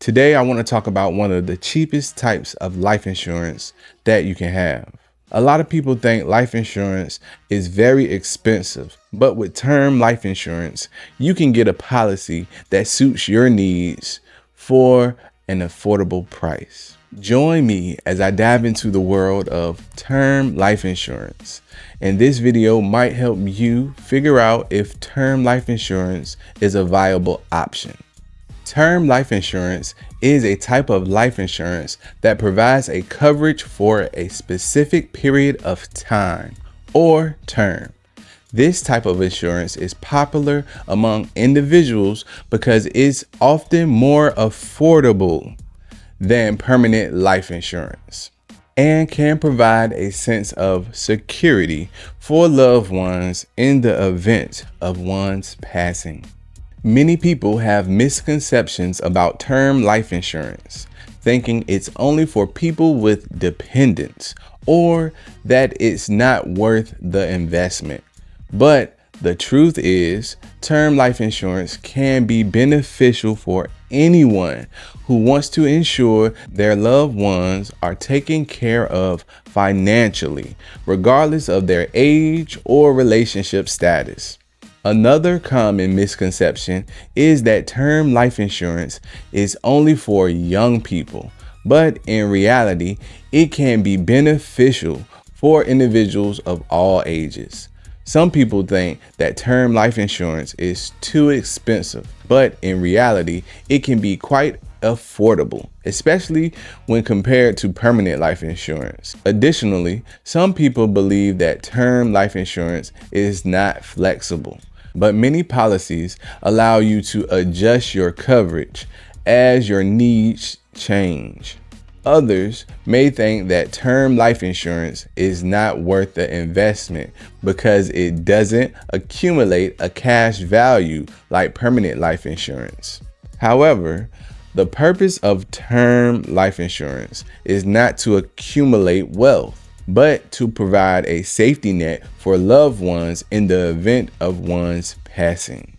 Today, I want to talk about one of the cheapest types of life insurance that you can have. A lot of people think life insurance is very expensive, but with term life insurance, you can get a policy that suits your needs for an affordable price. Join me as I dive into the world of term life insurance. And this video might help you figure out if term life insurance is a viable option. Term life insurance is a type of life insurance that provides a coverage for a specific period of time or term. This type of insurance is popular among individuals because it's often more affordable than permanent life insurance and can provide a sense of security for loved ones in the event of one's passing. Many people have misconceptions about term life insurance, thinking it's only for people with dependents or that it's not worth the investment. But the truth is, term life insurance can be beneficial for anyone who wants to ensure their loved ones are taken care of financially, regardless of their age or relationship status. Another common misconception is that term life insurance is only for young people, but in reality, it can be beneficial for individuals of all ages. Some people think that term life insurance is too expensive, but in reality, it can be quite affordable, especially when compared to permanent life insurance. Additionally, some people believe that term life insurance is not flexible, but many policies allow you to adjust your coverage as your needs change. Others may think that term life insurance is not worth the investment because it doesn't accumulate a cash value like permanent life insurance. However, the purpose of term life insurance is not to accumulate wealth, but to provide a safety net for loved ones in the event of one's passing.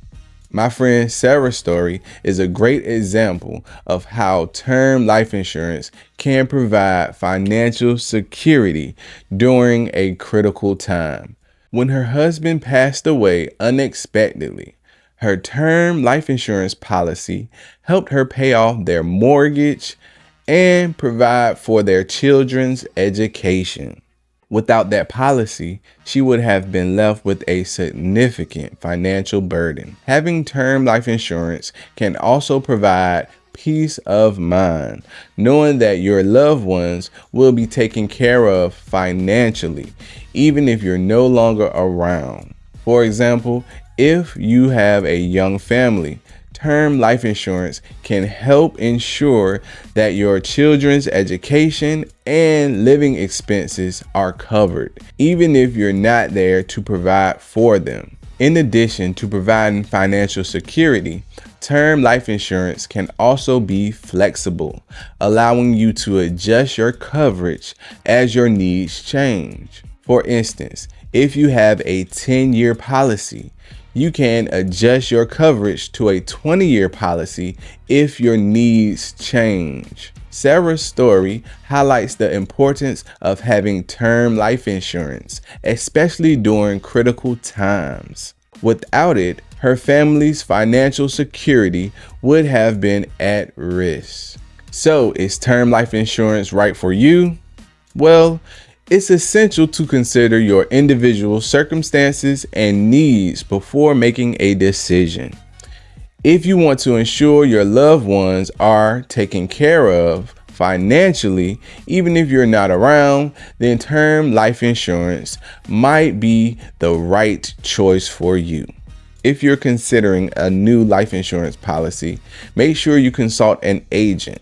My friend Sarah's story is a great example of how term life insurance can provide financial security during a critical time. When her husband passed away unexpectedly, her term life insurance policy helped her pay off their mortgage and provide for their children's education. Without that policy, she would have been left with a significant financial burden. Having term life insurance can also provide peace of mind, knowing that your loved ones will be taken care of financially, even if you're no longer around. For example, if you have a young family, term life insurance can help ensure that your children's education and living expenses are covered, even if you're not there to provide for them. In addition to providing financial security, term life insurance can also be flexible, allowing you to adjust your coverage as your needs change. For instance, if you have a 10-year policy, you can adjust your coverage to a 20-year policy if your needs change. Sarah's story highlights the importance of having term life insurance, especially during critical times. Without it, her family's financial security would have been at risk. So, is term life insurance right for you? Well, it's essential to consider your individual circumstances and needs before making a decision. If you want to ensure your loved ones are taken care of financially, even if you're not around, then term life insurance might be the right choice for you. If you're considering a new life insurance policy, make sure you consult an agent.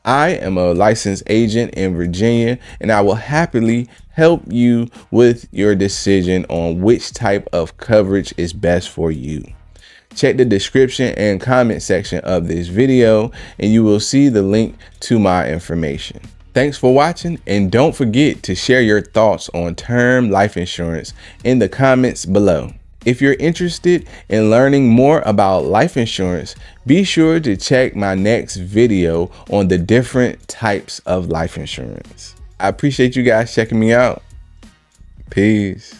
I am a licensed agent in Virginia, and I will happily help you with your decision on which type of coverage is best for you. Check the description and comment section of this video, and you will see the link to my information. Thanks for watching, and don't forget to share your thoughts on term life insurance in the comments below. If you're interested in learning more about life insurance, be sure to check my next video on the different types of life insurance. I appreciate you guys checking me out. Peace.